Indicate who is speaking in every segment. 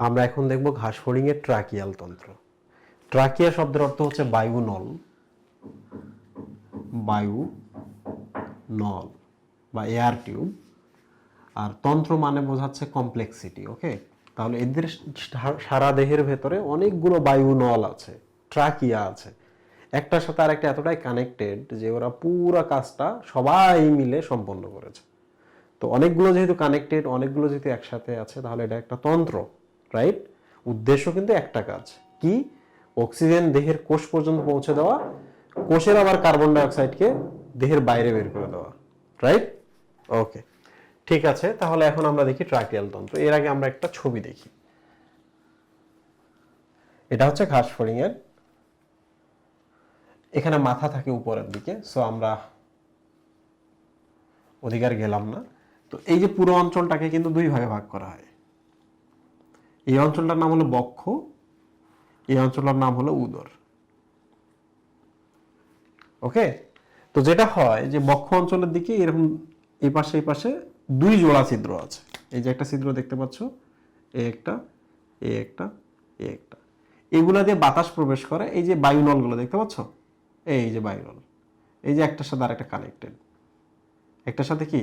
Speaker 1: আমরা এখন দেখব ঘাস ফড়িং এর ট্রাকিয়াল তন্ত্র। ট্রাকিয়া শব্দের অর্থ হচ্ছে বায়ুনল, বায়ু নল বা এয়ার টিউব, আর তন্ত্র মানে বোঝাচ্ছে কমপ্লেক্সিটি। ওকে, তাহলে এদের সারা দেহের ভেতরে অনেকগুলো বায়ু নল আছে, ট্রাকিয়া আছে, একটার সাথে আর একটা এতটাই কানেক্টেড যে ওরা পুরো কাজটা সবাই মিলে সম্পন্ন করেছে। তো অনেকগুলো যেহেতু কানেক্টেড, অনেকগুলো যেহেতু একসাথে আছে, তাহলে এটা একটা তন্ত্র, রাইট? উদ্দেশ্য কিন্তু একটা কাজ কি, অক্সিজেন দেহের কোষ পর্যন্ত পৌঁছে দেওয়া, কোষের আবার কার্বন ডাইঅক্সাইডকে দেহের বাইরে বের করে দেওয়া, রাইট? ওকে, ঠিক আছে। তাহলে এখন আমরা দেখি ট্রাকিয়াল তন্ত্র। এর আগে আমরা একটা ছবি দেখি। এটা হচ্ছে ঘাস ফড়িং এর, এখানে মাথা থাকে উপরের দিকে, সো আমরা অধিকার গেলাম না। তো এই যে পুরো অঞ্চলটাকে কিন্তু দুই ভাগে ভাগ করা হয়। এই অঞ্চলটার নাম হলো বক্ষ, এই অঞ্চলটার নাম হলো উদর। ওকে, তো যেটা হয় যে বক্ষ অঞ্চলের দিকে এরকম এই পাশে দুই জোড়া ছিদ্র আছে। এই যে একটা ছিদ্র দেখতে পাচ্ছ, এ একটা, এ একটা, এ একটা, এগুলা দিয়ে বাতাস প্রবেশ করে। এই যে বায়ুনলগুলো দেখতে পাচ্ছ, এই যে বায়ুনল, এই যে একটার সাথে আরেকটা কানেক্টেড, একটার সাথে কি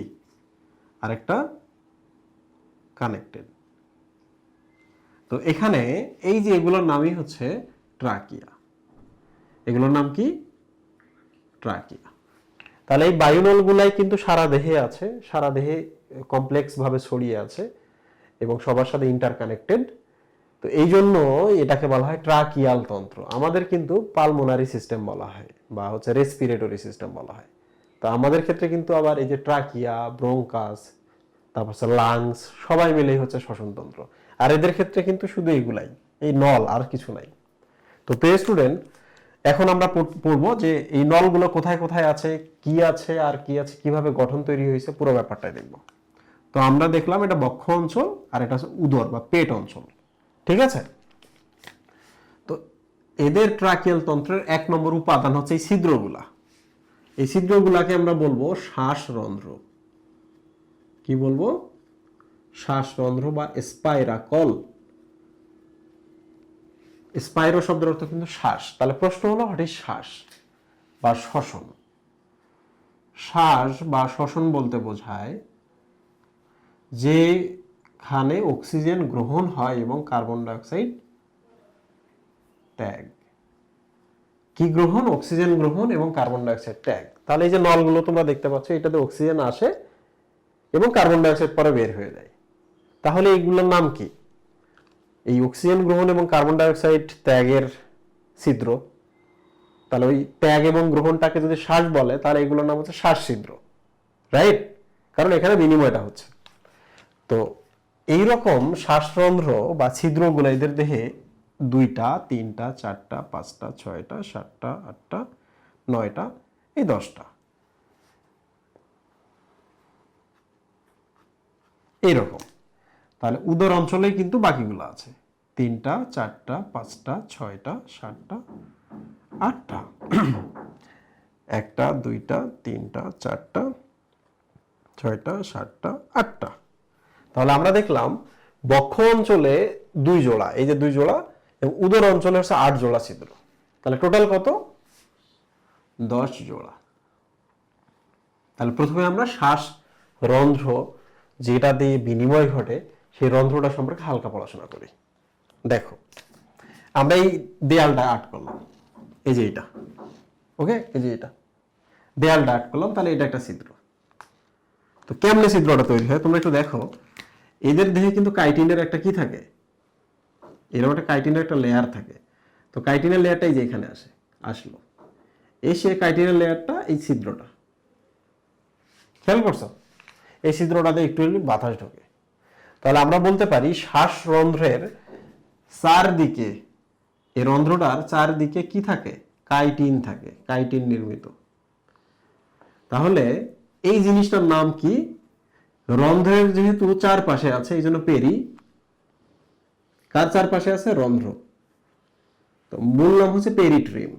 Speaker 1: আরেকটা কানেক্টেড। তো এখানে এই যে এগুলোর নামই হচ্ছে ট্রাকিয়া। এগুলোর নাম কি? ট্রাকিয়া। তাহলে এই বায়ুনলগুলাই কিন্তু সারা দেহে আছে, সারা দেহে কমপ্লেক্স ভাবে ছড়িয়ে আছে এবং সবার সাথে ইন্টারকানেক্টেড। তো এই জন্য এটাকে বলা হয় ট্রাকিয়াল তন্ত্র। আমাদের কিন্তু পালমোনারি সিস্টেম বলা হয় বা হচ্ছে রেসপিরেটরি সিস্টেম বলা হয়। তো আমাদের ক্ষেত্রে কিন্তু আবার এই যে ট্রাকিয়া, ব্রোঙ্কাস, তারপর লাংস, সবাই মিলেই হচ্ছে শ্বসনতন্ত্র। আর এদের ক্ষেত্রে কিন্তু শুধু এইগুলাই, এই নল, আর কিছু নাই। তো প্রিয় স্টুডেন্ট, এখন আমরা পড়বো যে এই নলগুলো কোথায় কোথায় আছে, কি আছে আর কি আছে, কিভাবে গঠন তৈরি হয়েছে, পুরো ব্যাপারটাই দেখব। তো আমরা দেখলাম এটা বক্ষ অঞ্চল আর এটা হচ্ছে উদর বা পেট অঞ্চল, ঠিক আছে? তো এদের ট্রাকিয়াল তন্ত্রের এক নম্বর উপাদান হচ্ছে এই ছিদ্রগুলা। এই ছিদ্রগুলাকে আমরা বলবো শ্বাসরন্ধ্র। কি বলবো? শ্বাসরন্ধ্র বা স্পাইরাকল। স্পাইরো শব্দের অর্থ কিন্তু শ্বাস। তাহলে প্রশ্ন হলো, হোয়াট ইজ শ্বাস বা শ্বসন? শ্বাস বা শ্বসন বলতে বোঝায় যেখানে অক্সিজেন গ্রহণ হয় এবং কার্বন ডাইঅক্সাইড ত্যাগ। কি গ্রহণ? অক্সিজেন গ্রহণ এবং কার্বন ডাইঅক্সাইড ত্যাগ। তাহলে এই যে নলগুলো তোমরা দেখতে পাচ্ছ, এটাতে অক্সিজেন আসে এবং কার্বন ডাইঅক্সাইড পরে বের হয়ে যায়। তাহলে এইগুলোর নাম কি? এই অক্সিজেন গ্রহণ এবং কার্বন ডাইঅক্সাইড ত্যাগের ছিদ্র। তাহলে ওই ত্যাগ এবং গ্রহণটাকে যদি শ্বাস বলে, তাহলে এগুলোর নাম হচ্ছে শ্বাস ছিদ্র, রাইট? কারণ এখানে বিনিময়টা হচ্ছে। তো এইরকম শ্বাসরন্ধ্র বা ছিদ্রগুলো এদের দেহে 2টা, 3টা, 4টা, 5টা, 6টা, 7টা, 8টা, 9টা, এই 10টা, এইরকম। তাহলে উদর অঞ্চলেই কিন্তু বাকিগুলো আছে, 3টা, 4টা, 5টা, 6টা, 7টা, 8টা, 1টা, 2টা, 3টা, 4টা, 6টা, 7টা, 8টা। তাহলে আমরা দেখলাম বক্ষ অঞ্চলে 2 জোড়া, এই যে 2 জোড়া, এবং উদর অঞ্চলে হচ্ছে 8 জোড়া ছিদ্র। তাহলে টোটাল কত? 10 জোড়া। তাহলে প্রথমে আমরা শ্বাস রন্ধ্র, যেটা দিয়ে বিনিময় ঘটে, সেই রন্ধ্রটা সম্পর্কে হালকা পড়াশোনা করি। দেখো, আমরা এই দেয়ালটা আর্ট করলাম, এই যে এটা, ওকে, এই যে এটা দেয়ালটা আর্ট করলাম, তাহলে এটা একটা ছিদ্র। তো কেমনে ছিদ্রটা তৈরি হয় তোমরা একটু দেখো। এদের দেহে কিন্তু কাইটিনের একটা কি থাকে, এরকম একটা কাইটিনের একটা লেয়ার থাকে। তো কাইটিনের লেয়ারটা এই যে এখানে আসলো, এসে কাইটিনের লেয়ারটা এই ছিদ্রটা, খেয়াল করছো? এই ছিদ্রটাতে একটু বাতাস ঢোকে। তাহলে আমরা বলতে পারি শ্বাসরন্ধ্রের চারদিকে, এই রন্ধ্রটার চারদিকে কি থাকে? কাইটিন থাকে, কাইটিন নির্মিত। তাহলে এই জিনিসটার নাম কি? রন্ধ্রের যেহেতু চারপাশে আছে, এই জন্য পেরি। কার চারপাশে আছে? রন্ধ্র। তো মূল নাম হচ্ছে পেরিট্রিম।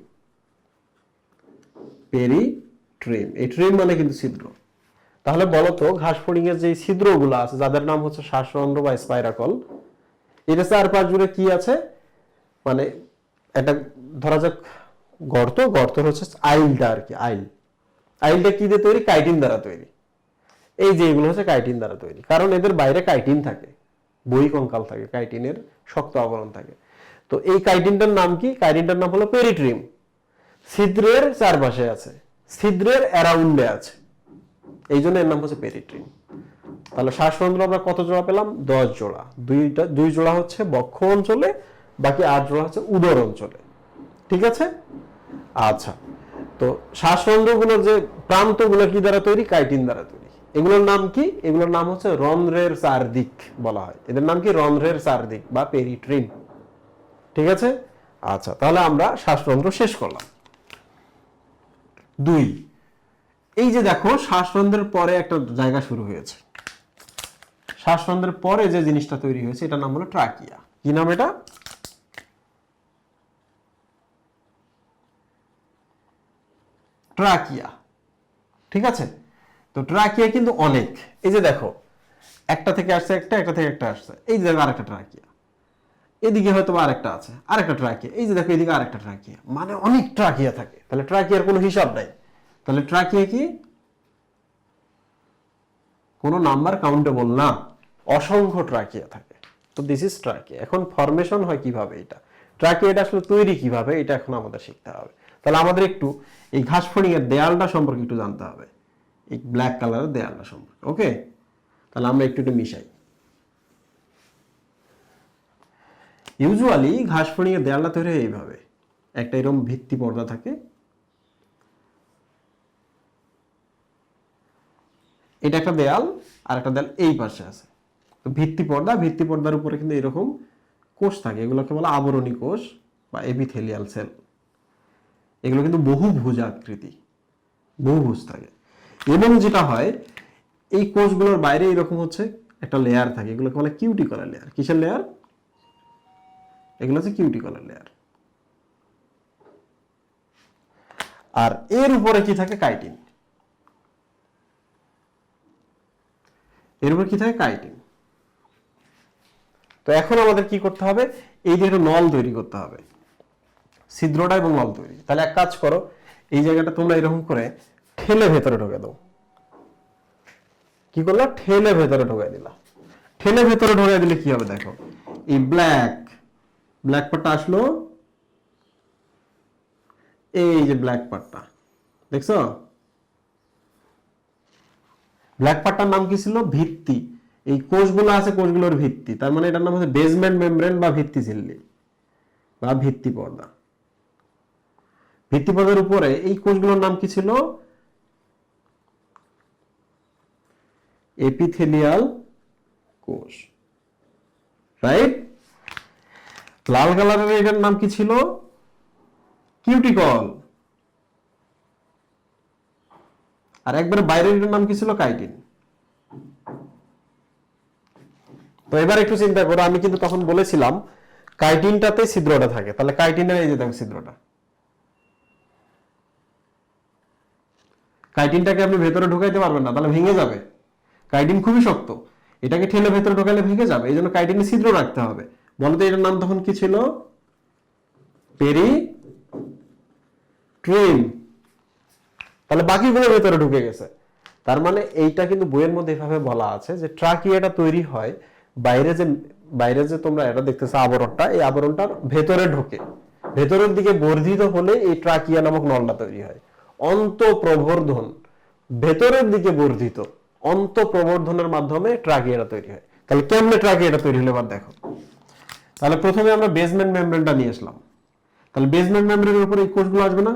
Speaker 1: পেরিট্রিম, এই ট্রিম মানে কিন্তু ছিদ্র। তাহলে বলতো ঘাস ফড়িং এর যে ছিদ্রগুলো আছে, যাদের নাম হচ্ছে শ্বাসরন্ধ্র বা স্পাইরাকল, এটা চারপাশ জুড়ে কি আছে, মানে একটা ধরা যাক গর্ত, গর্ত হচ্ছে আইলটা আর কি, আইলটা কি দিয়ে তৈরি, কাইটিন দ্বারা তৈরি। এই যে এগুলো হচ্ছে কাইটিন দ্বারা তৈরি, কারণ এদের বাইরে কাইটিন থাকে, বহিঃকঙ্কাল থাকে, কাইটিনের শক্ত আবরণ থাকে। তো এই কাইটিনটার নাম কি, কাইটিনটার নাম হলো পেরিট্রিম। ছিদ্রের চারপাশে আছে, ছিদ্রের অ্যারাউন্ডে আছে, এই জন্য এর নাম হচ্ছে পেরিট্রিম। তাহলে শ্বাসরন্ধ্র আমরা কত জোড়া পেলাম, 10 জোড়া। দুই জোড়া হচ্ছে বক্ষ অঞ্চলে, বাকি 8 জোড়া হচ্ছে উদর অঞ্চলে। ঠিক আছে? আচ্ছা, তো শ্বাসরন্ধ্রগুলোর যে প্রান্তগুলো কি দ্বারা তৈরি, কাইটিন দ্বারা তৈরি। এগুলোর নাম কি, এগুলোর নাম হচ্ছে রন্ধ্রের চারদিক বলা হয়, এদের নাম কি, রন্ধ্রের চারদিক বা পেরিট্রিম। ঠিক আছে? আচ্ছা, তাহলে আমরা শ্বাসরন্ধ্র শেষ করলাম। 2, এই যে দেখো শ্বাসরন্ধ্রের পরে একটা জায়গা শুরু হয়েছে, শ্বাসরন্ধ্রের পরে যে জিনিসটা তৈরি হয়েছে এটার নাম হলো ট্রাকিয়া। কি নাম এটা, ট্রাকিয়া। ঠিক আছে? তো ট্রাকিয়া কিন্তু অনেক, এই যে দেখো একটা থেকে আসছে একটা, একটা থেকে একটা আসছে, এই যে দেখো আরেকটা ট্রাকিয়া, এদিকে হয়তো আরেকটা আছে, আরেকটা ট্রাকিয়া, এই যে দেখো এদিকে আরেকটা ট্রাকিয়া, মানে অনেক ট্রাকিয়া থাকে। তাহলে ট্রাকিয়ার কোনো হিসাব নাই। তাহলে ট্রাকিয়া কি কোনো নাম্বার কাউন্টেবল না, অসংখ্য ট্রাকিয়া থাকে। তো দিস ইজ ট্রাকিয়া। এখন ফরমেশন হয় কিভাবে, এটা ট্রাকিয়াটা আসলে তৈরি কিভাবে, এটা এখন আমাদের শিখতে হবে। তাহলে আমাদের একটু এই ঘাসফড়িং এর দেয়ালটা সম্পর্কে একটু জানতে হবে, এই ব্ল্যাক কালারের দেয়ালটা সম্পর্কে। ওকে, তাহলে আমরা একটু মিশাই। ইউজুয়ালি ঘাসফড়িং এর দেয়ালটা তৈরি হয় এইভাবে, একটা এরকম ভিত্তি পর্দা থাকে, এটা একটা দেয়াল, আর একটা দেয়াল এই পাশে আছে। তো ভিত্তি পর্দা, ভিত্তি পর্দার উপরে কিন্তু এরকম কোষ থাকে, এগুলোকে বলা আবরণী কোষ বা এপিথেলিয়াল সেল। এগুলো কিন্তু বহুভুজ আকৃতি, বহুভুজ থাকে। এবং যেটা হয় এই কোষগুলোর বাইরে এরকম হচ্ছে একটা লেয়ার থাকে, এগুলোকে বলে কিউটিকলার লেয়ার। কিসের লেয়ার, এগুলো হচ্ছে কিউটিকলার লেয়ার। আর এর উপরে কি থাকে, কাইটিন। এর উপর কি থাকে, কাইটিন। তো এখন আমাদের কি করতে হবে, এই যে একটা নল তৈরি করতে হবে, ছিদ্রটা এবং নল তৈরি। তাহলে এক কাজ করো, এই জায়গাটা তোমরা এরকম করে ঠেলে ভেতরে ঢোকে দাও। কি করলা, ঠেলে ভেতরে ঢোকাই দিলা। ঠেলে ভেতরে ঢোকাই দিলে কি হবে দেখো, এই ব্ল্যাক পার্টটা আসলো, এই যে ব্ল্যাক পার্টটা দেখছো, ব্ল্যাক পার্টটার নাম কি ছিল, ভিত্তি। এই কোষগুলো আছে, কোষগুলোর ভিত্তি, তার মানে এটার নাম হচ্ছে বেসমেন্ট মেমব্রেন বা ভিত্তি ঝিল্লি বা ভিত্তি পর্দা। ভিত্তি পর্দার উপরে এই কোষগুলোর নাম কি ছিল, এপিথেলিয়াল কোষ। রাইট? লাল কালারের এটার নাম কি ছিল, কিউটিকল। আর একবারে বাইরের এটার নাম কি ছিল, কাইটিন। তো এবার একটু চিন্তা করো, আমি কিন্তু তখন বলেছিলাম কাইটিনটাতে ছিদ্রটা থাকে, তাহলে কাইটিনের এই যে দেখো ছিদ্রটা, কাইটিনটাকে আপনি ভেতরে ঢুকাইতে পারবেন না, তাহলে ভেঙে যাবে। কাইটিন খুবই শক্ত, এটাকে ঠেলে ভেতরে ঢোকালে ভেঙে যাবে, এই জন্য কাইটিনে ছিদ্র রাখতে হবে। বলতো এটার নাম তখন কি ছিল, পেরিট্রিম। তাহলে বাকিগুলো ভেতরে ঢুকে গেছে। তার মানে এইটা কিন্তু বইয়ের মধ্যে এভাবে বলা আছে যে ট্রাকিয়াটা তৈরি হয় বাইরে যে তোমরা এটা দেখতেছো আবরণটা, এই আবরণটার ভেতরে ঢোকে, ভেতরের দিকে বর্ধিত হলে এই ট্রাকিয়া নামক নলটা তৈরি হয়। অন্তঃপ্রবর্ধন, ভেতরের দিকে বর্ধিত অন্তঃপ্রবর্ধনের মাধ্যমে ট্রাকিয়াটা তৈরি হয়। তাহলে কেমনে ট্রাকিয়াটা তৈরি হলো এবার দেখো। তাহলে প্রথমে আমরা বেসমেন্ট মেমব্রেনটা নিয়ে আসলাম, তাহলে বেসমেন্ট মেমব্রেনের উপরে এই কোষগুলো আসবে না,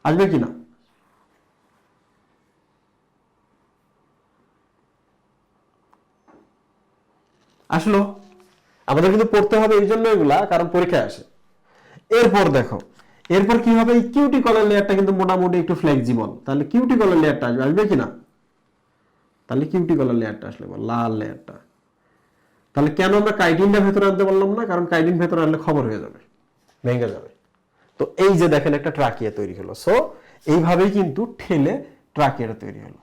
Speaker 1: আসবে কিনা, আসলো। আমাদের কিন্তু পড়তে হবে এই জন্য এগুলা, কারণ পরীক্ষায় আসে। এরপর দেখো, এরপর কি হবে, এই কিউটিকলার লেয়ারটা কিন্তু মোটামুটি একটু ফ্লেক্সিবল, তাহলে কিউটিকলার লেয়ারটা আসবে, আসবে কিনা, তাহলে কিউটিকলার লেয়ারটা আসলে লাল লেয়ারটা। তাহলে কেন আমরা কাইটিনটা ভেতরে আনতে পারলাম না, কারণ কাইটিন ভেতরে আনলে খবর হয়ে যাবে, ভেঙে যাবে। তো এই যে দেখেন একটা ট্রাকিয়া তৈরি হলো। সো এইভাবেই কিন্তু ঠেলে ট্রাকিয়াটা তৈরি হলো।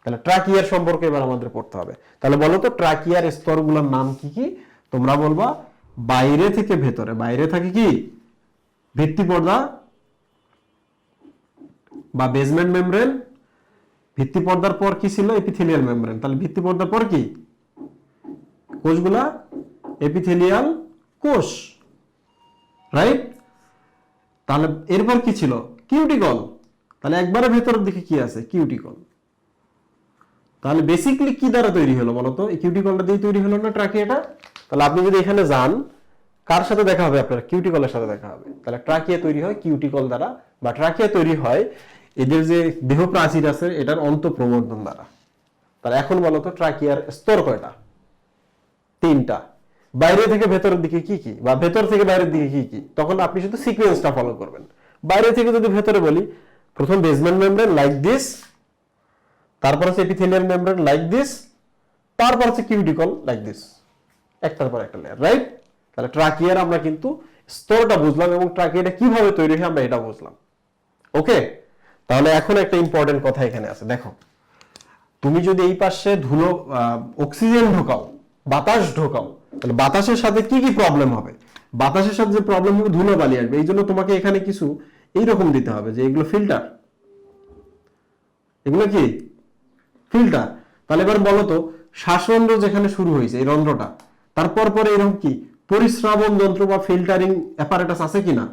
Speaker 1: তাহলে ট্রাকিয়ার সম্পর্কে এবার আমাদের পড়তে হবে। তাহলে বলো তো ট্রাকিয়ার স্তরগুলোর নাম কি কি, তোমরা বলবা বাইরে থেকে ভেতরে, বাইরে থাকে কি ভিত্তি পর্দা বা বেজমেন্ট মেমব্রেন, ভিত্তি পর্দার পর কি ছিল এপিথেলিয়াল মেমব্রেন, তাহলে ভিত্তি পর্দার পর কি কোষগুলা এপিথেলিয়াল কোষ, রাইট? তাহলে এরপর কি ছিল কিউটিকল, তাহলে একবারে ভেতরের দিকে কি আছে কিউটিকল। তাহলে বেসিক্যালি কি দ্বারা তৈরি হলো বলতো, এই কিউটিকলটা দিয়ে তৈরি হলো না ট্রাকিয়াটা? তাহলে আপনি যদি এখানে যান কার সাথে দেখা হবে আপনার, কিউটিকলের সাথে দেখা হবে। তাহলে ট্রাকিয়া তৈরি হয় কিউটিকল দ্বারা, বা ট্রাকিয়া তৈরি হয় এদের যে দেহ প্রাচীর আছে এটার অন্তঃপ্রবর্ধন দ্বারা। তাহলে এখন বলতো ট্রাকিয়ার স্তর কয়টা? 3টা। বাইরে থেকে ভেতরের দিকে কি কি, বা ভেতর থেকে বাইরের দিকে কি কি, তখন আপনি শুধু সিকোয়েন্সটা ফলো করবেন। বাইরে থেকে যদি ভেতরে বলি, প্রথম বেসমেন্ট মেমব্রেন লাইক দিস, তারপর হচ্ছে এপিথেলিয়াল মেমব্রেন লাইক দিস, তারপর হচ্ছে কিউটিকল লাইক দিস, একটার পর একটা লেয়ার, রাইট? তাহলে ট্রাকিয়ার আমরা কিন্তু স্তরটা বুঝলাম এবং ট্রাকিয়াটা কিভাবে তৈরি হয় আমরা এটা বুঝলাম। ওকে, তাহলে এখন একটা ইম্পর্টেন্ট কথা এখানে আছে, দেখো তুমি যদি এই পাশে ধুলো অক্সিজেন ঢোকাও, বাতাস ঢোকাও, তাহলে বাতাসের সাথে কি কি প্রবলেম হবে? বাতাসের সাথে যে প্রবলেম হবে ধুলো বালি আসবে, এই জন্য তোমাকে এখানে কিছু এইরকম দিতে হবে যে এগুলো ফিল্টার, এগুলো কি ফিল্টার। তাহলে এবার বলো তো শ্বাসরন্ধ্র যেখানে শুরু হয়েছে এই রন্ধ্রটা, তারপর পরে এরকম কি পরিশ্রাবণ যন্ত্র বা ফিল্টারিং অ্যাপারেটাস আছে কিনা?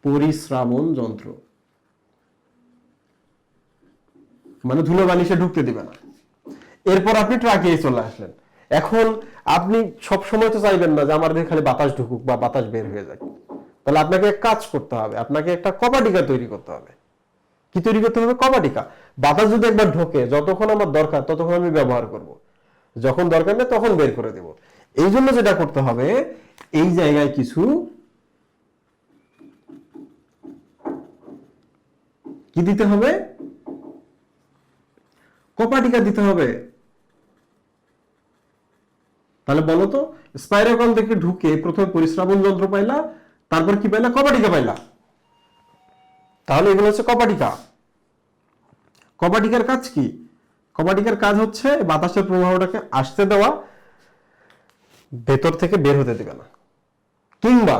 Speaker 1: পরিশ্রাবণ যন্ত্র, মানে ধুলো বালিশে ঢুকতে দিবে না। এরপর আপনি ট্রাকিয়ে চলে আসলেন। এখন আপনি সব সময় তো চাইবেন না যে আমার দিকে খালি বাতাস ঢুকুক বা বাতাস বের হয়ে যাক, তাহলে আপনাকে কাজ করতে হবে, আপনাকে একটা কপাটিকা তৈরি করতে হবে। কি তৈরি করতে হবে? কপাটিকা। বাতাস যদি একবার ঢোকে, যতক্ষণ আমার দরকার ততক্ষণ আমি ব্যবহার করব, যখন দরকার নেই তখন বের করে দেব। এই জন্য যেটা করতে হবে, এই জায়গায় কিছু কি দিতে হবে? কপাটিকা দিতে হবে। তাহলে বলো তো স্পাইরাকল থেকে ঢুকে প্রথমে পরিশ্রাবণ যন্ত্র পাইলা, তারপর কি পাইলা? কপাটিকা পাইলা। তাহলে এগুলো হচ্ছে কপাটিকা। কপাটিকার কাজ কি? কপাটিকার কাজ হচ্ছে বাতাসের প্রবাহটাকে আসতে দেওয়া, ভেতর থেকে বের হতে দেবে না। কিংবা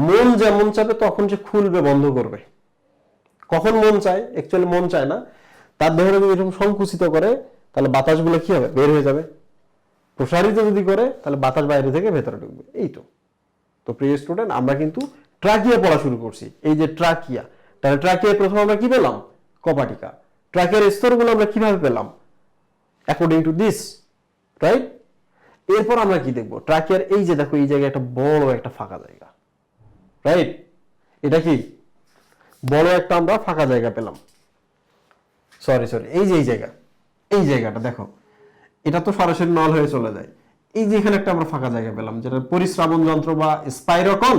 Speaker 1: মন যেমন চাবে তখন সে খুলবে বন্ধ করবে। কখন মন চায়? অ্যাকচুয়ালি মন চায় না, তার দেহটা যদি এরকম সংকুচিত করে তাহলে বাতাসগুলো কি হবে? বের হয়ে যাবে। প্রসারিত যদি করে তাহলে বাতাস বাইরে থেকে ভেতরে ঢুকবে। এই তো। তো প্রিয় স্টুডেন্ট, আমরা কিন্তু ট্রাকিয়া পড়া শুরু করছি। এই যে ট্রাকিয়া, তাহলে ট্রাকিয়ায় প্রথম আমরা কি পেলাম? কপাটিকা। ট্রাকিয়ার স্তরগুলো আমরা কিভাবে পেলাম? According to this, right? এরপর আমরা কি দেখবো? ট্রাকিয়ার এই যে দেখো এই জায়গায় একটা বড় একটা ফাঁকা জায়গা, রাইট? এটা কি বড় একটা আমরা ফাঁকা জায়গা পেলাম। সরি, এই যে এই জায়গাটা দেখো, এটা তো সরাসরি নল হয়ে চলে যায়। এই যে এখানে একটা আমরা ফাঁকা জায়গা পেলাম, যেটা পরিশ্রাবণ যন্ত্র বা স্পাইরাকল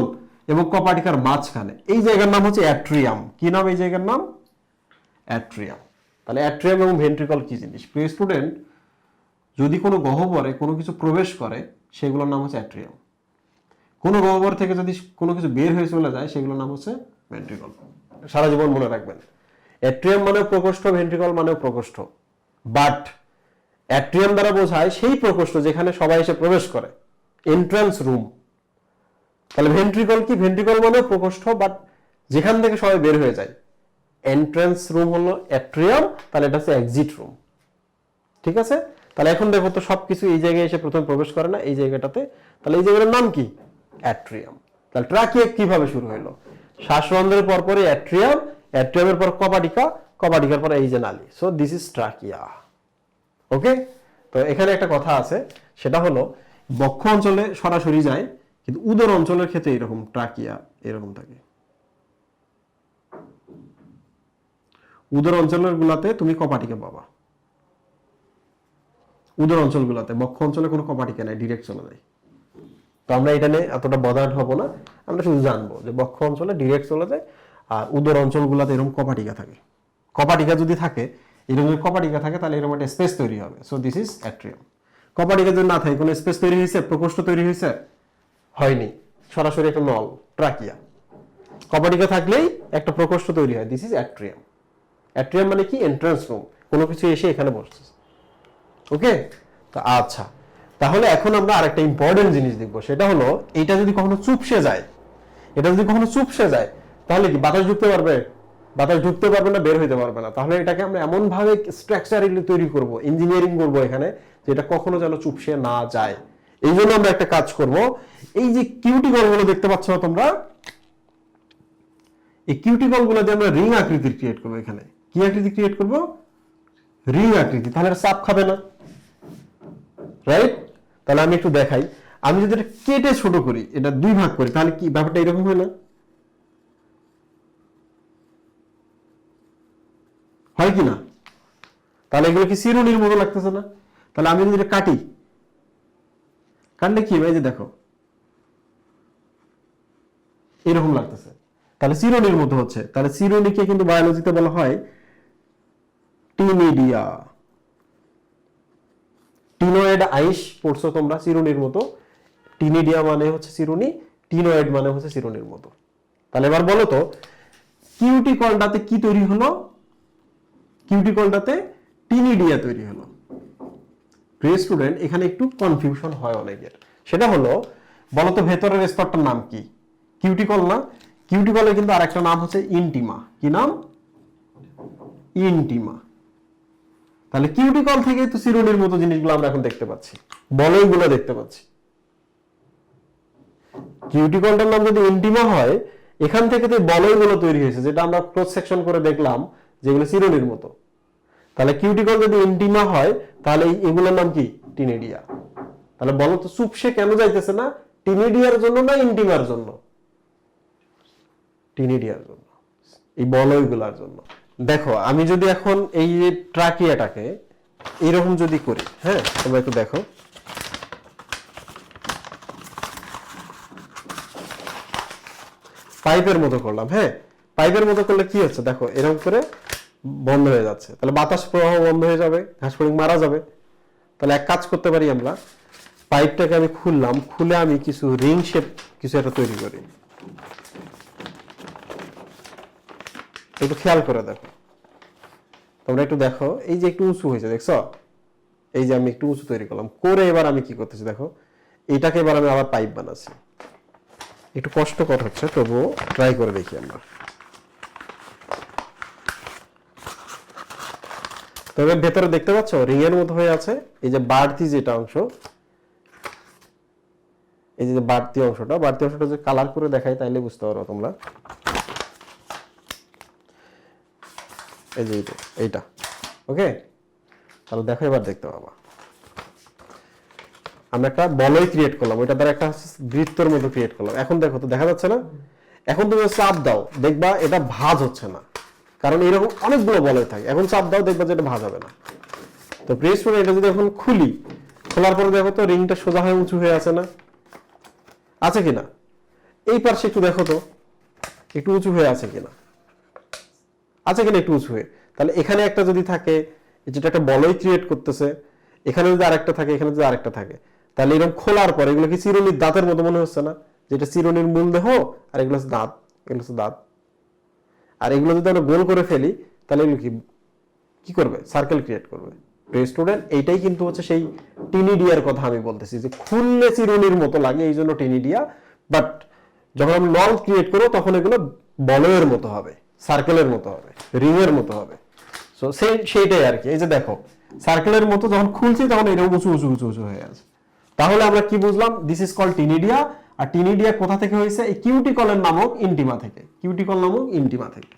Speaker 1: এবং কপাটিকার মাঝখানে। এই জায়গার নাম হচ্ছে অ্যাট্রিয়াম। কি নাম এই জায়গার নাম? অ্যাট্রিয়াম। তাহলে অ্যাট্রিয়াম এবং ভেন্ট্রিকল কি জিনিস? প্রিয় স্টুডেন্ট, যদি কোনো গহ্বরে কোনো কিছু প্রবেশ করে সেগুলোর নাম হচ্ছে অ্যাট্রিয়াম। কোনো গহ্বর থেকে যদি কোনো কিছু বের হয়ে চলে যায় সেগুলোর নাম হচ্ছে ভেন্ট্রিকল। সারা জীবন মনে রাখবেন। অ্যাট্রিয়াম মানে প্রকোষ্ঠ, ভেন্ট্রিকল মানে প্রকোষ্ঠ। বাট অ্যাট্রিয়াম দ্বারা বোঝায় সেই প্রকোষ্ঠ যেখানে সবাই এসে প্রবেশ করে, এন্ট্রান্স রুম। তাহলে ভেন্ট্রিকল কি? ভেন্ট্রিকল মানে প্রকোষ্ঠ, বাট যেখান থেকে সবাই বের হয়ে যায়। এন্ট্রান্স রুম হলো অ্যাট্রিয়াম, তাহলে এটা হচ্ছে এক্সিট রুম। ঠিক আছে? তাহলে এখন দেখো তো সবকিছু এই জায়গায় এসে প্রথমে প্রবেশ করে না, এই জায়গাটাতে। তাহলে এই জায়গাটার নাম কি? অ্যাট্রিয়াম। তাহলে ট্রাকিয়া কিভাবে শুরু হলো? শ্বাসরন্ধ্রের পরপরই অ্যাট্রিয়াম, অ্যাট্রিয়ামের পর কপাটিকা, কপাটিকার পর এই যে নালী। So this is trachea. Okay, তো এখানে একটা কথা আছে, সেটা হলো বক্ষ অঞ্চলে সরাসরি যায়, কিন্তু উদর অঞ্চলের ক্ষেত্রে এরকম ট্রাকিয়া এরকম থাকে। উদর অঞ্চলের গুলাতে তুমি কপাটিকা পাবা। উদর অঞ্চলগুলোতে, বক্ষ অঞ্চলে কোনো কপাটিকা নাই, ডিরেক্ট চলে যায়। তো আমরা এটা নিয়ে এতটা বদার্ড হব না, আমরা শুধু জানবো যে বক্ষ অঞ্চলে ডিরেক্ট চলে যায়, আর উদর অঞ্চলগুলোতে এরকম কপাটিকা থাকে। কপাটিকা যদি থাকে, এরকম কপাটিকা থাকে, তাহলে এরকম একটা স্পেস তৈরি হবে। So this is atrium. কপাটিকা যদি না থাকে, কোনো স্পেস তৈরি হয়েছে, প্রকোষ্ঠ তৈরি হয়েছে? হয়নি, সরাসরি একটা নল, ট্রাকিয়া। কপাটিকা থাকলেই একটা প্রকোষ্ঠ তৈরি হয়, দিস ইজ অ্যাট্রিয়াম। অ্যাট্রিয়াম মানে কি? এন্ট্রান্স রুম, কোনো কিছু এসে এখানে বসছে। ওকে, তো আচ্ছা, তাহলে এখন আমরা আরেকটা ইম্পর্টেন্ট জিনিস দেখবো, সেটা হলো এটা যদি কখনো চুপসে যায়, এটা যদি কখনো চুপসে যায় তাহলে কি বাতাস ঢুকতে পারবে? বাতাস ঢুকতে পারবে না, বের হইতে পারবে না। তাহলে এটাকে আমরা এমন ভাবে স্ট্রাকচারালি তৈরি করব, ইঞ্জিনিয়ারিং করব এখানে, যে এটা কখনো যেন চুপসে না যায়। এই জন্য আমরা একটা কাজ করব, এই যে কিউটিকলগুলো দেখতে পাচ্ছ না তোমরা, এই কিউটিকলগুলো দিয়ে আমরা রিং আকৃতির ক্রিয়েট করব। এখানে কি আকৃতি ক্রিয়েট করব? রিং আকৃতি। তাহলে এটা চাপ খাবে না, রাইট? তাহলে আমি একটু দেখাই, আমি যদি এটা কেটে ছোট করি, এটা দুই ভাগ করি, তাহলে কি ব্যাপারটা এরকম হয় না? হয় কি না? তাহলে এগুলো কি চিরুনির মতো লাগতেছে না? তাহলে আমি যদি এটা কাটি, কাটলে কি হবে? এই যে দেখো এরকম লাগতেছে, তাহলে চিরুনির মতো হচ্ছে। তাহলে চিরুনিকে কিন্তু বায়োলজিতে বলা হয় টিনিডিয়া। টিনোয়েড আইস পড়ছো তোমরা, চিরুনির মতো। টিনিডিয়া মানে হচ্ছে চিরুনি, টিনোয়েড মানে হচ্ছে চিরুনির মতো। তাহলে এবার বলো তো, কিউটিকলটাতে কি তৈরি হলো? কিউটিকলটাতে টিনিডিয়া তৈরি হলো। প্রিয় স্টুডেন্ট, এখানে একটু কনফিউশন হয় অনেকের। সেটা হলো, বলতো ভেতরের স্তরটার নাম কি? কিউটিকল না? কিউটিকলের কিন্তু আরেকটা নাম হচ্ছে ইন্টিমা। কি নাম? ইন্টিমা। তাহলে কিউটিকল থেকে তো চিরুনির মতো জিনিসগুলো আমরা এখন দেখতে পাচ্ছি, বলয়গুলো দেখতে পাচ্ছি। কিউটিকলটার নাম যদি ইন্টিমা হয়, এখান থেকে তো বলয়গুলো তৈরি হয়েছে, যেটা আমরা ক্রস সেকশন করে দেখলাম যেগুলো চিরুনির মতো। তাহলে কিউটিকল যদি ইন্টিমা হয়, তাহলে এগুলোর নাম কি? টিনিডিয়া। তাহলে বলো তো চুপসে কেন যাইতেছে না? টিনিডিয়ার জন্য না ইন্টিমার জন্য? টিনিডিয়ার জন্য, এই বলয়গুলোর জন্য। দেখো আমি যদি এখন এই যে ট্রাকিয়াটাকে এরকম যদি করি, হ্যাঁ তোমরা একটু দেখো, পাইপের মতো করলাম। হ্যাঁ, পাইপের মতো করলে কি হচ্ছে দেখো, এরকম করে বন্ধ হয়ে যাচ্ছে, তাহলে বাতাস প্রবাহ বন্ধ হয়ে যাবে, ঘাসফড়িং মারা যাবে। তাহলে এক কাজ করতে পারি আমরা, পাইপটাকে আমি খুললাম, খুলে আমি কিছু রিং শেপ কিছু একটা তৈরি করি। একটু খেয়াল করে দেখো, তোমরা একটু দেখো, এই যে একটু উঁচু হয়েছে দেখছো, এই যে আমি একটু উঁচু তৈরি করলাম, করে এবার আমি কি করতেছি দেখো, এটাকে এবার আমি আবার পাইপ বানাচ্ছি। একটু কষ্টকর হচ্ছে, তবুও ট্রাই করে দেখি আমরা। তবে ভেতরে দেখতে পাচ্ছ রিং এর মতো হয়ে আছে, এই যে বাড়তি যেটা অংশ, এই যে বাড়তি অংশটা যে কালার করে দেখাই তাইলে বুঝতে পারো তোমরা। এই যে এইটা, ওকে। তাহলে দেখো এবার দেখতে পাবা, আমরা একটা বলয় ক্রিয়েট করলাম, ওইটা দ্বারা একটা বৃত্তের মতো ক্রিয়েট করলাম। এখন দেখো তো দেখা যাচ্ছে না? এখন তুমি চাপ দাও, দেখবা এটা ভাঁজ হচ্ছে না, কারণ এরকম অনেকগুলো বলয় থাকে। এখন চাপ দাও, দেখবা যে এটা ভাঁজ হবে না। তো প্রেস করে এটা যদি এখন খুলি, খোলার পরে দেখো তো রিংটা সোজা হয়ে উঁচু হয়ে আছে না? আছে কিনা? এই পাশে একটু দেখো তো একটু উঁচু হয়ে আছে কিনা? আছে কিনা একটু উঁচু হয়ে? তাহলে এখানে একটা যদি থাকে, যেটা একটা বলয় ক্রিয়েট করতেছে, এখানে যদি আরেকটা থাকে, এখানে যদি আরেকটা থাকে, তাহলে এরকম খোলার পরে এগুলো কি চিরুনির দাঁতের মতো মনে হচ্ছে না? যেটা চিরুনির মূল দেহ, আর এগুলো হচ্ছে দাঁত, এগুলো হচ্ছে দাঁত। আর এগুলো যদি আমরা গোল করে ফেলি, তাহলে এগুলো কি করবে? সার্কেল ক্রিয়েট করবে। স্টুডেন্ট, এইটাই কিন্তু হচ্ছে সেই টিনিডিয়ার কথা আমি বলতেছি, যে খুললে চিরুনির মতো লাগে, এই জন্য টিনিডিয়া। বাট যখন আমি নল ক্রিয়েট করবো, তখন এগুলো বলয়ের মতো হবে, সার্কেলের মতো হবে, রিং এর মতো হবে। সো সেইটাই আর কি। এই যে দেখো, সার্কেলের মতো যখন খুলছি, তখন এরকম উঁচু উঁচু উঁচু উঁচু হয়ে আছে। তাহলে আমরা কি বুঝলাম? This is called taenidia. আর টিনিডিয়া কোথা থেকে হয়েছে? এই কিউটিকলের নামক ইন্টিমা থেকে, কিউটিকল নামক ইন্টিমা থেকে।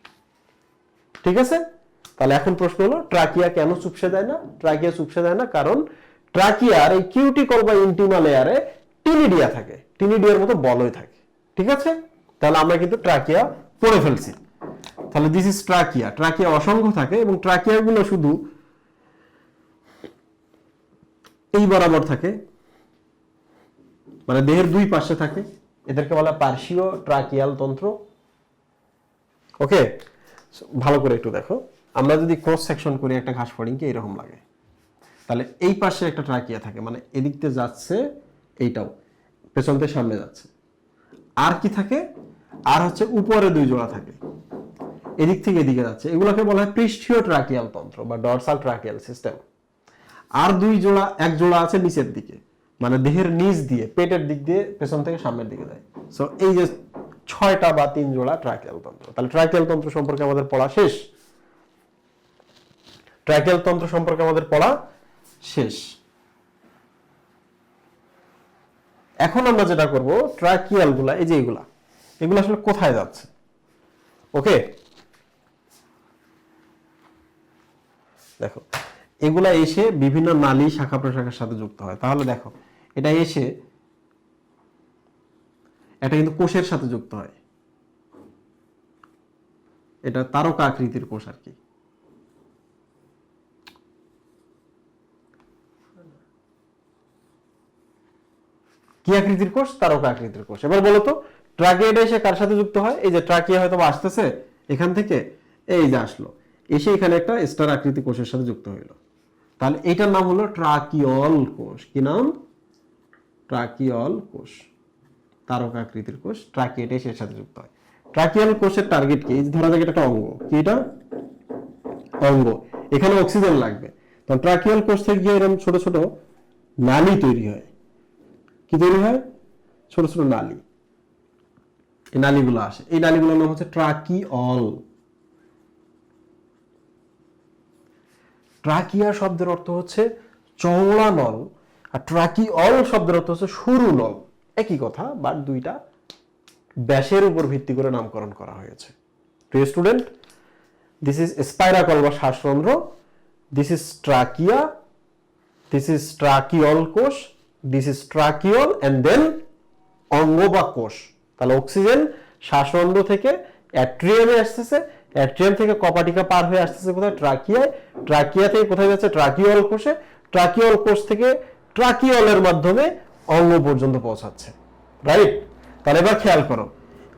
Speaker 1: ঠিক আছে? তাহলে এখন প্রশ্ন হলো, ট্রাকিয়া কেন চুপসে যায় না? ট্রাকিয়া চুপসে যায় না কারণ ট্রাকিয়ার এই কিউটিকল বা ইন্টিমা লেয়ারে টিনিডিয়া থাকে, টিনিডিয়ার মতো বলয় থাকে। ঠিক আছে? তাহলে আমরা কিন্তু ট্রাকিয়া পড়ে ফেলছি। তাহলে দিস ইজ ট্রাকিয়া। ট্রাকিয়া অসংখ্য থাকে, এবং ট্রাকিয়াগুলো শুধু এই বরাবর থাকে, মানে দেহের দুই পাশে থাকে। এদেরকে বলা পার্শ্বীয় ট্রাকিয়াল তন্ত্র। ওকে, ভালো করে একটু দেখো, আমরা যদি ক্রস সেকশন করি একটা ঘাস ফড়িংকে, এরকম লাগে। তাহলে এই পাশে একটা ট্রাকিয়া থাকে, মানে এদিক থেকে যাচ্ছে, এইটাও পেছন থেকে সামনে যাচ্ছে। আর কি থাকে? আর হচ্ছে উপরে দুই জোড়া থাকে, এদিক থেকে এদিকে যাচ্ছে। এগুলোকে বলা হয় পৃষ্ঠীয় ট্রাকিয়াল তন্ত্র বা ডরসাল ট্রাকিয়াল সিস্টেম। আর এক জোড়া আছে নিচের দিকে, মানে দেহের নিচ দিয়ে পেটের দিক দিয়ে পেছন থেকে সামনের দিকে যায়। সো এই যে 6টা বা 3 জোড়া ট্রাকিয়াল তন্ত্র, তাহলে ট্রাকিয়াল তন্ত্র সম্পর্কে আমাদের পড়া শেষ। ট্রাকিয়াল তন্ত্র সম্পর্কে আমাদের পড়া শেষ। এখন আমরা যেটা করব, ট্রাকিয়াল গুলা, এই যে এগুলো আসলে কোথায় যাচ্ছে, ওকে? দেখো, এগুলা এসে বিভিন্ন নালী শাখা প্রশাখার সাথে যুক্ত হয়। তাহলে দেখো, এটা এসে এটা কিন্তু কোষের সাথে যুক্ত হয়, এটা তারকা আকৃতির কোষ আর কি। কি আকৃতির কোষ? তারকা আকৃতির কোষ। এবার বলো তো, ট্রাকিয়াটা এসে কার সাথে যুক্ত হয়? এই যে ট্রাকিয়া হয়তো আসতেছে এখান থেকে, এই যে আসলো, এসে এখানে একটা স্টার আকৃতি কোষের সাথে যুক্ত হইলো। তাহলে এটার নাম হলো ট্রাকিয়ল কোষ। কি নাম? ট্রাকিয়ল কোষ, তারকা আকৃতির কোষ। ট্রাকিয়াটা এসে এর সাথে যুক্ত হয়। ট্রাকিয়াল কোষের টার্গেট কি? ধরা যাক এটা একটা অঙ্গ, কি এটা? অঙ্গ। এখানে অক্সিজেন লাগবে, তখন ট্রাকিয়াল কোষ থেকে গিয়ে এরকম ছোট ছোট নালী তৈরি হয়। কি তৈরি হয়? ছোট ছোট নালী। এই নালীগুলো আসে, এই নালীগুলোর নাম হচ্ছে ট্রাকিয়ল। ট্রাকিয়া শব্দের অর্থ হচ্ছে চওড়া নল, আর ট্রাকিয়ল শব্দের অর্থ হচ্ছে সরু নল। একই কথা, বাট দুইটা ব্যাসের উপর ভিত্তি করে নামকরণ করা হয়েছে। প্রিয় স্টুডেন্ট, দিস ইজ স্পাইরাকল বা শ্বাসরন্ধ্র, this is trachea, this is tracheal কোষ, this is tracheal, and then অঙ্গ বা কোষ। তাহলে অক্সিজেন শ্বাসরন্ধ্র থেকে অ্যাট্রিয়ামে আসতেছে, অ্যাট্রিয়াম থেকে কপাটিকা পার হয়ে আসতেছে কোথায়? ট্রাকিয়ায়। ট্রাকিয়া থেকে কোথায় যাচ্ছে? ট্রাকিয়ল কোষে। ট্রাকিয়ল কোষ থেকে ট্রাকিয়লের মাধ্যমে অঙ্গ পর্যন্ত পৌঁছাচ্ছে, রাইট? তাহলে এবার খেয়াল করো,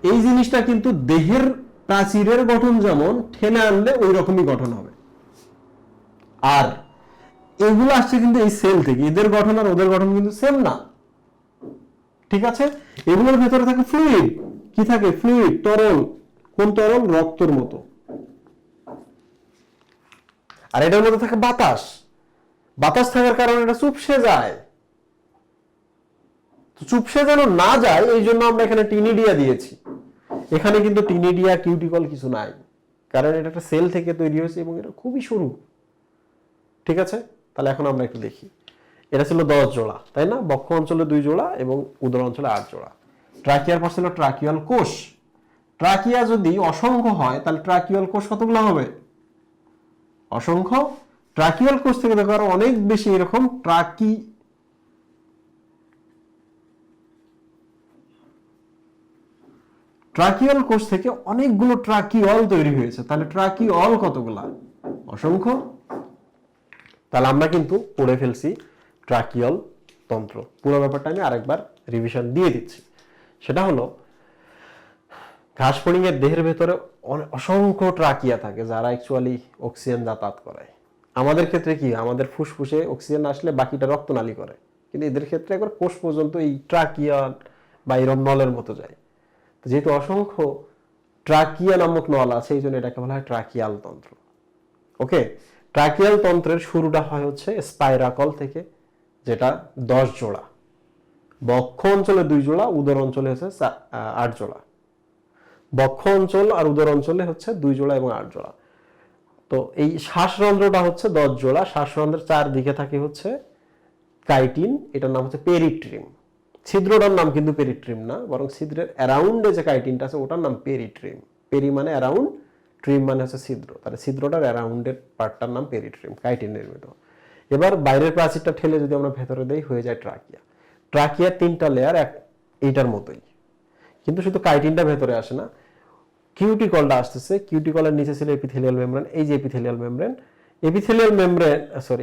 Speaker 1: এই জিনিসটা কিন্তু দেহের প্রাচীরের গঠন যেমন ঠেলে আনলে ওই রকমই গঠন হবে। আর এগুলো আসছে কিন্তু এই সেল থেকে, এদের গঠন আর ওদের গঠন কিন্তু সেম না, ঠিক আছে? এগুলোর ভেতরে থাকে ফ্লুইড। কি থাকে? ফ্লুইড, তরল। কোন তরল? রক্তর মতো। আর এটার মধ্যে থাকে বাতাস। বাতাস থাকার কারণে এটা চুপসে যায়। চুপসে যেন না যায় এই জন্য আমরা এখানে টিনিডিয়া দিয়েছি। এখানে কিন্তু টিনিডিয়া, কিউটিকল কিছু নাই, কারণ এটা একটা সেল থেকে তৈরি হয়েছে এবং এটা খুবই সরু, ঠিক আছে? তাহলে এখন আমরা একটু দেখি। এটা ছিল 10 জোড়া, তাই না? বক্ষ অঞ্চলে 2 জোড়া এবং উদর অঞ্চলে 8 জোড়া। ট্রাকিয়ার পর ছিল ট্রাকিয়াল কোষ। ট্রাকিয়া যদি অসংখ্য হয় তাহলে ট্রাকিয়াল কোষ কতগুলো হবে? অসংখ্য। ট্রাকিয়াল কোষ থেকে দেখো আরো অনেক বেশি এরকম ট্রাকিয়াল কোষ থেকে অনেকগুলো ট্রাকিয়ল তৈরি হয়েছে। তাহলে ট্রাকিয়ল কতগুলা? অসংখ্য। তাহলে আমরা কিন্তু পড়ে ফেলছি ট্রাকিয়ল তন্ত্র। পুরো ব্যাপারটা আমি আরেকবার রিভিশন দিয়ে দিচ্ছি। সেটা হলো, ঘাস ফড়িংয়ের দেহের ভেতরে অসংখ্য ট্রাকিয়া থাকে যারা অ্যাকচুয়ালি অক্সিজেন যাতায়াত করে। আমাদের ক্ষেত্রে কি, আমাদের ফুসফুসে অক্সিজেন আসলে বাকিটা রক্তনালী করে, কিন্তু এদের ক্ষেত্রে একবার কোষ পর্যন্ত এই ট্রাকিয়া বা এরম নলের মতো যায়। যেহেতু অসংখ্য ট্রাকিয়া নামক নল আছে, এই জন্য এটাকে বলা হয় ট্রাকিয়াল তন্ত্র। ওকে, ট্রাকিয়াল তন্ত্রের শুরুটা হয় হচ্ছে স্পাইরাকল থেকে, যেটা 10 জোড়া। বক্ষ অঞ্চলে 2 জোড়া, উদর অঞ্চলে হচ্ছে 8 জোড়া। বক্ষ অঞ্চল আর উদর অঞ্চলে হচ্ছে 2 জোড়া এবং 8 জোড়া। তো এই শ্বাসরন্ধ্রটা হচ্ছে 10 জোড়া। শ্বাসরন্ধ্রের চারদিকে থাকে হচ্ছে কাইটিন, এটার নাম হচ্ছে পেরিট্রিম। ছিদ্রটার নাম কিন্তু পেরিট্রিম না, বরং ছিদ্রের অ্যারাউন্ডে যে কাইটিনটা আছে ওটার নাম পেরিট্রিম। পেরি মানে অ্যারাউন্ড, ট্রিম মানে হচ্ছে ছিদ্র। তাহলে ছিদ্রটার অ্যারাউন্ডের পার্টটার নাম পেরিট্রিম, কাইটিন নির্মিত। এবার বাইরের প্রাচীরটা ঠেলে যদি আমরা ভেতরে দেই, হয়ে যায় ট্রাকিয়া। ট্রাকিয়ার 3টা লেয়ার এইটার মতোই, কিন্তু শুধু কাইটিনটা ভেতরে আসে না, কিউটিকলটা আসতেছে। কিউটিকলের নিচে ছিল এপিথেলিয়াল মেমব্রেন। এই যে এপিথেলিয়াল মেমব্রেন,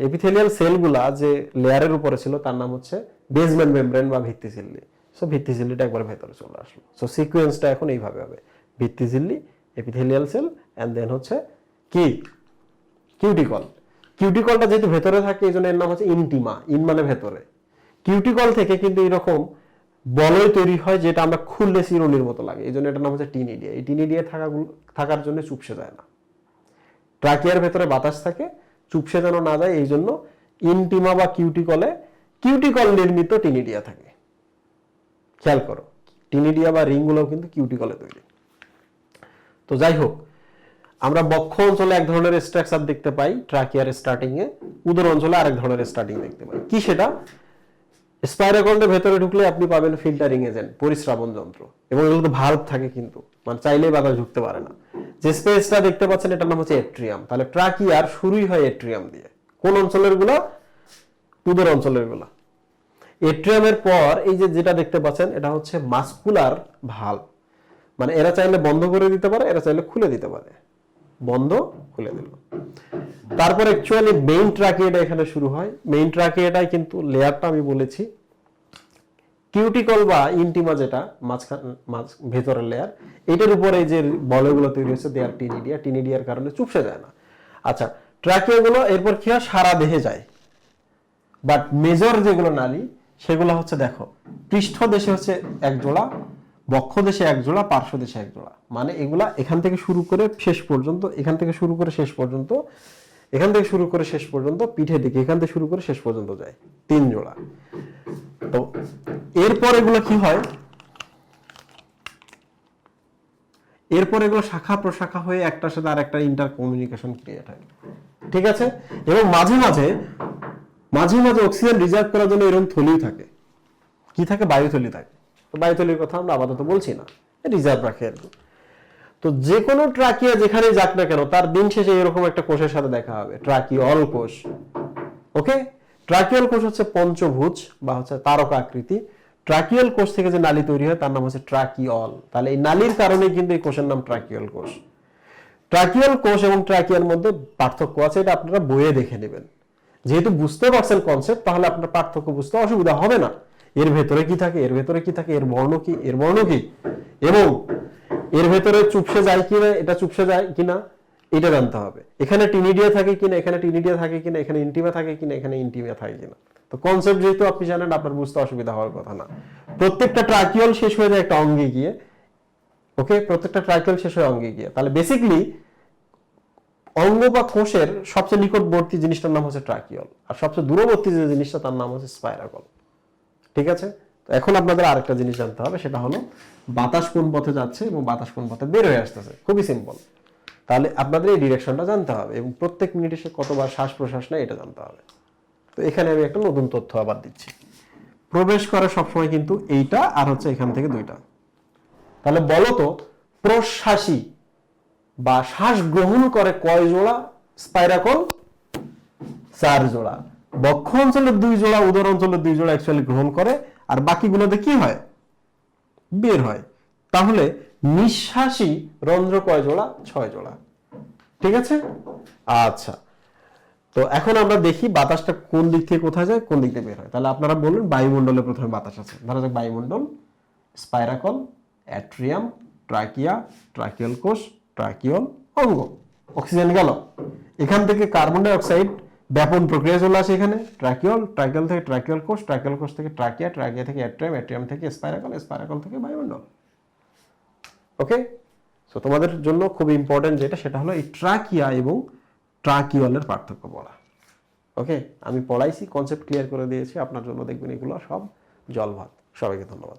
Speaker 1: এপিথেলিয়াল সেলগুলা যে লেয়ারের উপরে ছিল তার নাম হচ্ছে বেসমেন্ট মেমব্রেন বা ভিত্তিঝিল্লি। সো ভিত্তিঝিল্লিটা একবার ভেতরে চলে আসলো। সো সিকোয়েন্সটা এখন এইভাবে হবে: ভিত্তিঝিল্লি, এপিথেলিয়াল সেল, এন্ড দেন হচ্ছে কি কিউটিকল। কিউটিকলটা যেহেতু ভেতরে থাকে এই জন্য এর নাম হচ্ছে ইনটিমা। ইন মানে ভেতরে। কিউটিকল থেকে কিন্তু এরকম বলয় তৈরি হয় যেটা আমরা খুললে চিরুনির মতো লাগে, এই জন্য এটার নাম হচ্ছে টিনিডিয়া। এই টিনিডিয়া থাকার জন্য চুপসে যায় না। ট্রাকিয়ার ভেতরে বাতাস থাকে, চুপসে যেন না যায় এই জন্য ইনটিমা বা কিউটিকলে কিউটিকল নির্মিত টিনিডিয়া থাকে। খেয়াল করো, টিনিডিয়া বা রিংগুলো কিন্তু কিউটিকলে তৈরি। তো যাই হোক, আমরা বক্ষ অঞ্চলে এক ধরনের স্ট্রাকচার দেখতে পাই ট্রাকিয়ার স্টার্টিং এ, উদর অঞ্চলে আরেক ধরনের স্টার্টিং দেখতে পাই। কি সেটা? স্পাইরাকলের ভেতরে ঢুকলে আপনি পাবেন ফিল্টারিং এজেন্ট, পরিস্রাবন যন্ত্র, এবং এগুলোতে ভালভ থাকে, কিন্তু মানে চাইলেই বাতাস ঢুকতে পারে না। যে স্পেসটা দেখতে পাচ্ছেন এটার নাম হচ্ছে এট্রিয়াম। তাহলে ট্রাকিয়ার শুরুই হয় এট্রিয়াম দিয়ে। কোন অঞ্চলের গুলা? উদর অঞ্চলের গুলা। এট্রিয়ামের পর এই যে যেটা দেখতে পাচ্ছেন এটা হচ্ছে মাস্কুলার ভালভ, মানে এরা চাইলে বন্ধ করে দিতে পারে, এরা চাইলে খুলে দিতে পারে। বন্ধ, খুলে দিল। তারপর অ্যাকচুয়ালি মেইন ট্রাকিয়াটা এখানে শুরু হয়। মেইন ট্রাকিয়াটাই কিন্তু লেয়ারটা আমি বলেছি কিউটিকল বা ইন্টিমা, যেটা ভেতরের লেয়ার, এটার উপরে যে বলয়গুলো তৈরি হয়েছে দেয়ার টিনিডিয়া, টিনিডিয়ার কারণে চুপসে যায় না। আচ্ছা, ট্রাকিয়াগুলো এরপর কি হয়? সারা দেহে যায়। বাট মেজর যেগুলো নালী সেগুলো হচ্ছে দেখো, পৃষ্ঠ দেশে হচ্ছে এক জোড়া, বক্ষ দেশে এক জোড়া, পার্শ্ব দেশে এক জোড়া। মানে এগুলা এখান থেকে শুরু করে শেষ পর্যন্ত, এখান থেকে শুরু করে শেষ পর্যন্ত, এখান থেকে শুরু করে শেষ পর্যন্ত, পিঠের দিকে এখান থেকে শুরু করে শেষ পর্যন্ত যায়, 3 জোড়া। তো এরপর এগুলো কি হয়? এরপর এগুলো শাখা প্রশাখা হয়ে একটার সাথে আর একটা ইন্টার কমিউনিকেশন ক্রিয়েট হয়। ঠিক আছে? এবং মাঝে মাঝে অক্সিজেন রিজার্ভ করার জন্য এরকম থলি থাকে। কি থাকে? বায়ুথলি থাকে। তো বায়ুথলির কথা আমরা আপাতত বলছি না, রিজার্ভ রাখে আর কি। তো যে কোনো ট্রাকিয়া যেখানে যাক না কেন, তার দিন শেষে এরকম একটা কোষের সাথে দেখা হবে, ট্রাকিওল কোষ। ওকে, ট্রাকিওল কোষ হচ্ছে পঞ্চভুজ বা হচ্ছে তারকা আকৃতি। ট্রাকিওল কোষ থেকে যে নালী তৈরি হয় তার নাম হচ্ছে ট্রাকিওল। তাহলে এই নালীর কারণে কিন্তু এই কোষের নাম ট্রাকিওল কোষ। ট্রাকিওল কোষ এবং ট্রাকিয়ার মধ্যে পার্থক্য আছে, এটা আপনারা বইয়ে দেখে নেবেন। যেহেতু বুঝতে পারছেন কনসেপ্ট, তাহলে আপনার পার্থক্য বুঝতে অসুবিধা হবে না। এর ভেতরে কি থাকে, এর ভেতরে কি থাকে, এর বর্ণ কি, এর বর্ণ কি, এবং এর ভেতরে চুপসে যায় কিনা, এটা চুপসে যায় কিনা এটা জানতে হবে। এখানে টিনিডিয়া থাকে কিনা, এখানে টিনিডিয়া থাকে কিনা, এখানে ইন্টিমা থাকে কিনা, এখানে ইন্টিমা থাকে কিনা। তো কনসেপ্ট যেহেতু আপনি জানেন, আপনার বুঝতে অসুবিধা হওয়ার কথা না। প্রত্যেকটা ট্রাকিওল শেষ হয়ে যায় একটা অঙ্গে গিয়ে। ওকে, প্রত্যেকটা ট্রাকিওল শেষ হয়ে অঙ্গে গিয়ে। তাহলে বেসিক্যালি অঙ্গ বা কোষের সবচেয়ে নিকটবর্তী জিনিসটার নাম হচ্ছে ট্রাকিওল, আর সবচেয়ে দূরবর্তী যে জিনিসটা তার নাম হচ্ছে স্পাইরাকল। ঠিক আছে? তো এখন আপনাদের আরেকটা জিনিস জানতে হবে, সেটা হলো বাতাস কোন পথে যাচ্ছে এবং বাতাস কোন পথে বের হয়ে আসতেছে। খুবই সিম্পল। তাহলে আপনাদের এই ডিরেকশনটা জানতে হবে এবং প্রত্যেক মিনিটে সে কতবার শ্বাস প্রশ্বাস নেয় এটা জানতে হবে। তো এখানে আমি একটা নতুন তথ্য আবার দিচ্ছি। প্রবেশ করে সবসময় কিন্তু এইটা, আর হচ্ছে এখান থেকে 2টা। তাহলে বলো তো, প্রশ্বাসী বা শ্বাস গ্রহণ করে কয় জোড়া স্পাইরাকল? 4 জোড়া। বক্ষ অঞ্চলের 2 জোড়া, উদর অঞ্চলের 2 জোড়া অ্যাকচুয়ালি গ্রহণ করে, আর বাকিগুলোতে কি হয়? বের হয়। তাহলে নিঃশ্বাসী রন্ধ্র কয় জোড়া? 6 জোড়া। ঠিক আছে? আচ্ছা, তো এখন আমরা দেখি বাতাসটা কোন দিক থেকে কোথায় যায়, কোন দিক থেকে বের হয়। তাহলে আপনারা বলুন, বায়ুমণ্ডলে প্রথমে বাতাস আছে। ধরা যাক বায়ুমণ্ডল, স্পাইরাকল, অ্যাট্রিয়াম, ট্রাকিয়া, ট্রাকিয়াল কোষ, ট্রাকিওল অঙ্গ। অক্সিজেন গেল, এখান থেকে কার্বন ডাই অক্সাইড ব্যাপন প্রক্রিয়া চলে আসে এখানে ট্রাকিওল, ট্রাকিওল থেকে ট্রাকিয়াল কোষ, ট্রাকিয়াল কোষ থেকে ট্রাকিয়া, ট্রাকিয়া থেকে অ্যাট্রিয়াম, অ্যাট্রিয়াম থেকে স্পাইরাকল, স্পাইরাকল থেকে বায়ুমণ্ডল। ওকে, সো তোমাদের জন্য খুব ইম্পর্টেন্ট যেটা, সেটা হলো এই ট্রাকিয়া এবং ট্রাকিওলের পার্থক্য পড়া। ওকে, আমি পড়াইছি, কনসেপ্ট ক্লিয়ার করে দিয়েছি আপনার জন্য, দেখবেন এগুলো সব জল ভাত। সবাইকে ধন্যবাদ।